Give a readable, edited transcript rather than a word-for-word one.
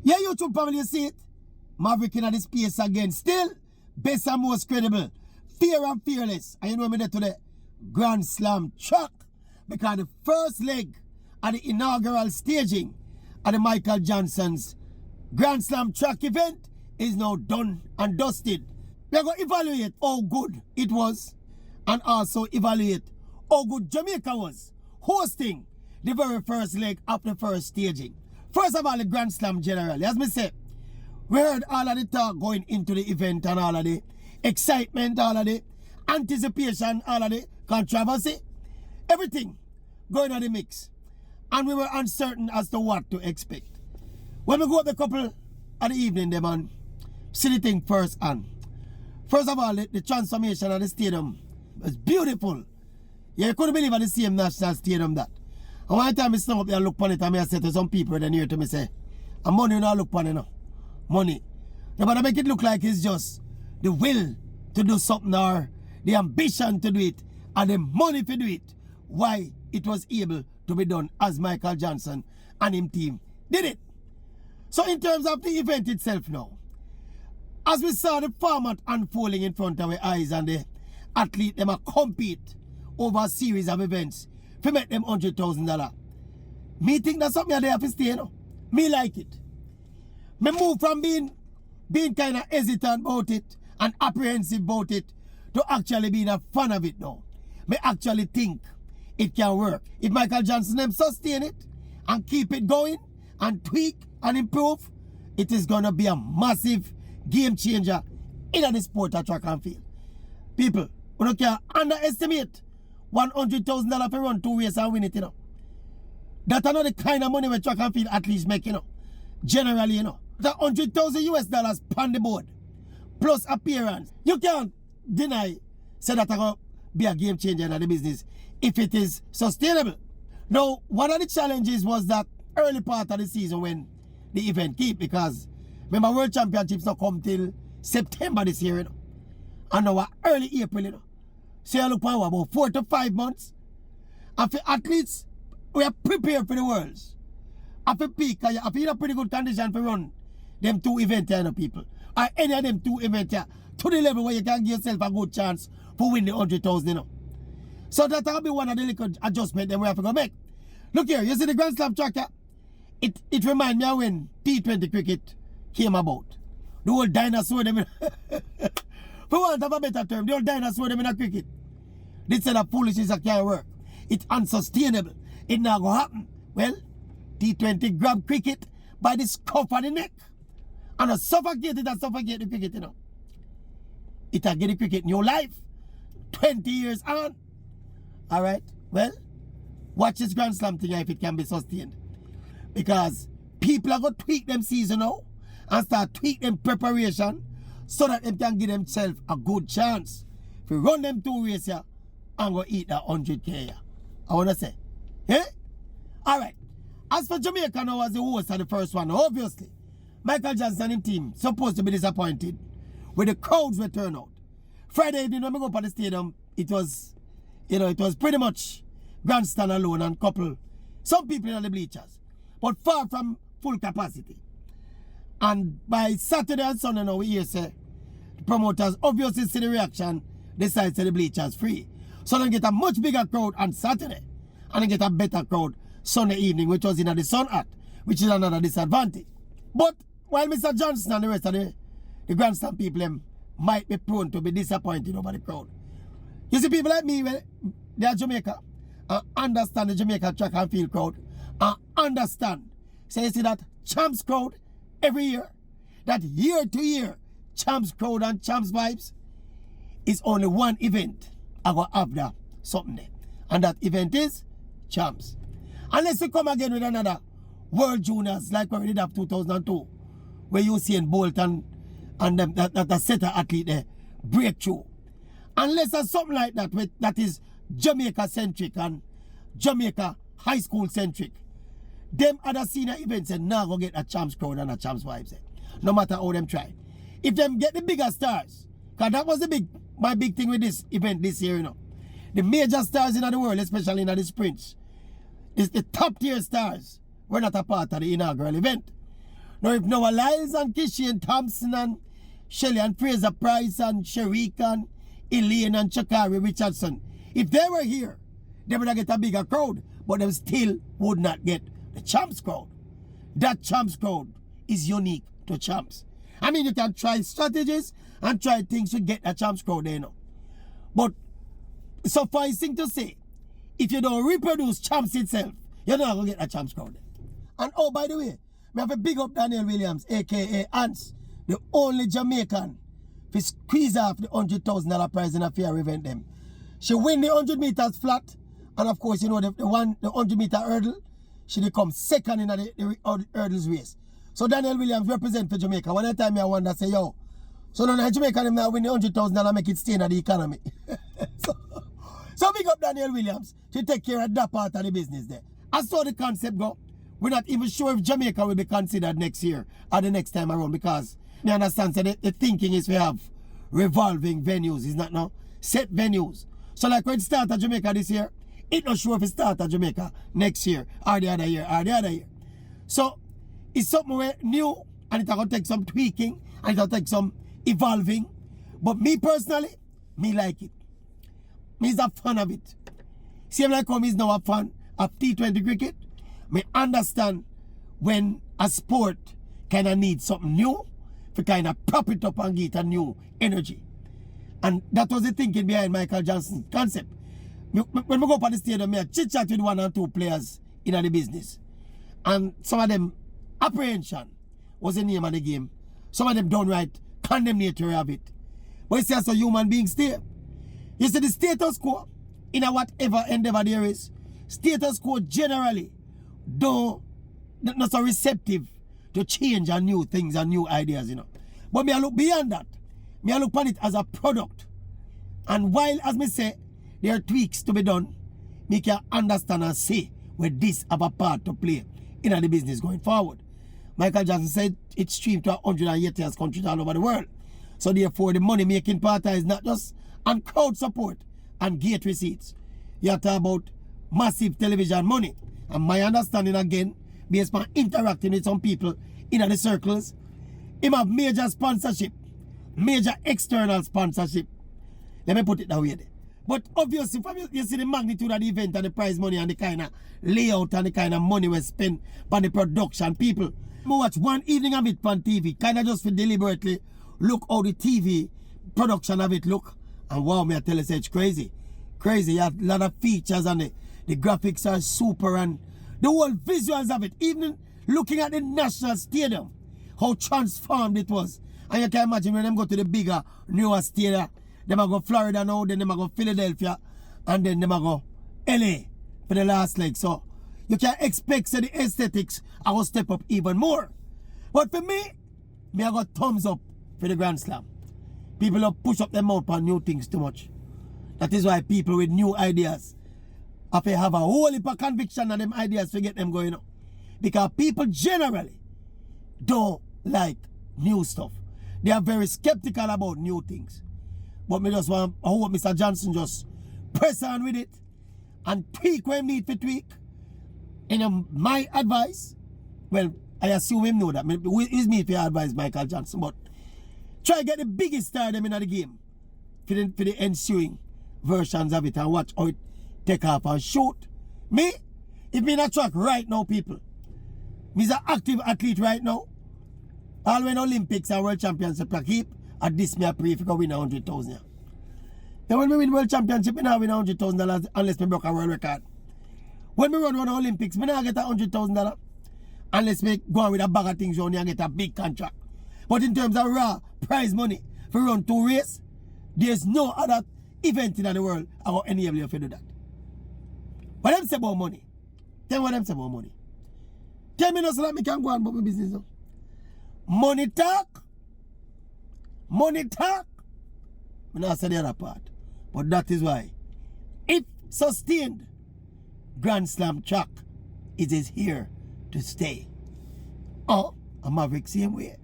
Yeah, YouTube family, you see it? Maverick in the space again. Still, best and most credible. Fear and fearless. And you know me there today? Grand Slam track. Because the first leg of the inaugural staging of the Michael Johnson's Grand Slam track event is now done and dusted. We are going to evaluate how good it was and also evaluate how good Jamaica was hosting the very first leg of the first staging. First of all, the Grand Slam generally. As me say, we heard all of the talk going into the event and all of the excitement, all of the anticipation, all of the controversy. Everything going on the mix. And we were uncertain as to what to expect. When we go up the couple of the evening, the man, see the thing first hand. First of all, the transformation of the stadium was beautiful. Yeah, you couldn't believe at the same national stadium that. And one time I stand up there and look upon it and I said to some people then here to me say, and money you not look upon it now. Money. No, but I make it look like it's just the will to do something or the ambition to do it and the money to do it. Why it was able to be done as Michael Johnson and him team did it. So in terms of the event itself now, as we saw the format unfolding in front of our eyes and the athlete them a compete over a series of events to make them $100,000. Me think that's something they have to stay, you know. Me like it. Me move from being kind of hesitant about it and apprehensive about it to actually being a fan of it now. Me actually think it can work. If Michael Johnson them sustain it and keep it going and tweak and improve, it is going to be a massive game changer in the sport of track and field. People, we don't care underestimate $100,000 for run 2 races and win it, you know. That's not the kind of money we track and field athletes make, you know. Generally, you know. That $100,000 on the board plus appearance. You can't deny say that going to be a game changer in the business if it is sustainable. Now, one of the challenges was that early part of the season when the event keep, because remember World Championships not come till September this year, you know. And now early April, you know. So you look for about 4 to 5 months. And for athletes, we are prepared for the Worlds. And for peak, you have in a pretty good condition to run them 2 events here, you know, people. Or any of them 2 events here to the level where you can give yourself a good chance for win the 100,000, you know. So that will be one of the little adjustments that we have to go make. Look here, you see the Grand Slam track here? It reminds me of when T20 cricket came about. The old dinosaur them in for want of a better term, the old dinosaur them in a cricket. This set of foolishness that can't work. It's unsustainable. It not gonna happen. Well, T20 grab cricket by the scuff of the neck. And a suffocate it and suffocate the cricket, you know. It'll get the cricket new life. 20 years on. Alright? Well, watch this Grand Slam thing if it can be sustained. Because people are going to tweak them season now and start tweak them preparation so that they can give themselves a good chance. If you run them 2 races here, I'm going to eat that 100K here. I want to say. Eh? Alright. As for Jamaica now as the host of the first one, obviously, Michael Johnson and his team supposed to be disappointed with the crowds were turned out. Friday evening when we go up at the stadium, it was, you know, it was pretty much grandstand alone and couple, some people in the bleachers, but far from full capacity. And by Saturday and Sunday now we hear say the promoters obviously see the reaction, decide to the bleachers free. So they get a much bigger crowd on Saturday and they get a better crowd Sunday evening, which was in the sun hat, which is another disadvantage. But while Mr. Johnson and the rest of the Grand Slam people them might be prone to be disappointed over the crowd. You see people like me, well, they are Jamaica and understand the Jamaica track and field crowd and understand. So you see that champs crowd every year, that year to year champs crowd and champs vibes is only one event I go after something there. And that event is champs. Unless you come again with another World Juniors like we did have 2002, where you see in Bolt and them, that setter athlete there, breakthrough. Unless there's something like that that is Jamaica centric and Jamaica high school centric, them other senior events are now go get a champs crowd and a champs vibes there. No matter how them try. If them get the bigger stars, because that was my big thing with this event this year, you know. The major stars in the world, especially in the sprints, is the top tier stars were not a part of the inaugural event. Now if Noah Lyles and Kishi and Thompson and Shelley and Fraser Price and Sharik and Elaine and Chakari Richardson, if they were here, they would get a bigger crowd, but they still would not get the Champs crowd. That Champs crowd is unique to Champs. I mean, you can try strategies and try things to get a Champs crowd there, you know. But sufficing to say, if you don't reproduce Champs itself, you're not going to get a Champs crowd there. And oh, by the way, we have a big up Danielle Williams, a.k.a. Ants, the only Jamaican to squeeze off the $100,000 prize in a fair event them. She win the 100 meters flat, and of course, you know, the 100 meter hurdle, she becomes second in the hurdles race. So Danielle Williams represent for Jamaica. One time I wonder, say, yo, so now Jamaica them now win the $100,000 make it stay in the economy. so big up Danielle Williams to take care of that part of the business there. I saw the concept go. We're not even sure if Jamaica will be considered next year or the next time around, because me understand so the thinking is we have revolving venues, it's not now set venues. So like when it start at Jamaica this year, it's not sure if it start at Jamaica next year or the other year or the other year. So it's something new, and it's going to take some tweaking and it's going to take some evolving. But me personally, me like it. Me's a fan of it. Same like how me's now a fan of T20 cricket. Me understand when a sport kind of needs something new to kind of prop it up and get a new energy. And that was the thinking behind Michael Johnson's concept. When we go up on the stadium, I chit-chat with 1 or 2 players in the business. And some of them, apprehension was the name of the game. Some of them downright condemnatory of it. But it's just a human being stay. You see the status quo, in a whatever endeavor there is, status quo generally not so receptive to change and new things and new ideas, you know. But me I look beyond that. Me I look upon it as a product. And while, as me say, there are tweaks to be done, me can understand and see where this have a part to play in the business going forward. Michael Jackson said it streamed to 180 countries all over the world. So therefore, the money-making part is not just on crowd support and gate receipts. You have to talk about massive television money. And my understanding again, based on interacting with some people in the circles, him have major sponsorship, major external sponsorship. Let me put it that way there. But obviously, you see the magnitude of the event and the prize money and the kind of layout and the kind of money we spend on the production, people. I watch one evening of it on TV, kind of just for deliberately look how the TV production of it look. And wow, me I tell you, it's crazy. Crazy. You have a lot of features and the graphics are super, and the whole visuals of it, even looking at the National Stadium, how transformed it was. And you can imagine when them go to the bigger, newer stadium, them a go Florida now, then them a go Philadelphia, and then them a go LA for the last leg. So you can expect so the aesthetics are going to step up even more. But for me I got thumbs up for the Grand Slam. People don't push up their mouth on new things too much. That is why people with new ideas have to have a whole heap of conviction on them ideas to get them going up. Because people generally don't like new stuff. They are very skeptical about new things. But me just want, I hope Mr. Johnson just press on with it and tweak when need to tweak. And my advice, well, I assume him know that. It's me to advise Michael Johnson, but try to get the biggest star them in the game for the ensuing versions of it and watch how it take off and shoot. Me, if me in a track right now, people, me's an active athlete right now. All when Olympics and World Championship I keep, at this me I pray if I win 100,000. Then when we win World Championship, I don't win $100,000 unless we broke a world record. When we run Olympics, I don't get $100,000 unless we go on with a bag of things around here and get a big contract. But in terms of raw prize money for run 2 races, there's no other event in the world I will enable you to do that. What them say about money? Tell me what them say about money. Tell me not so that me can go on about my business now. Money talk. Money talk. I'm not saying the other part. But that is why, if sustained, Grand Slam track is here to stay. Oh, a Maverick same way.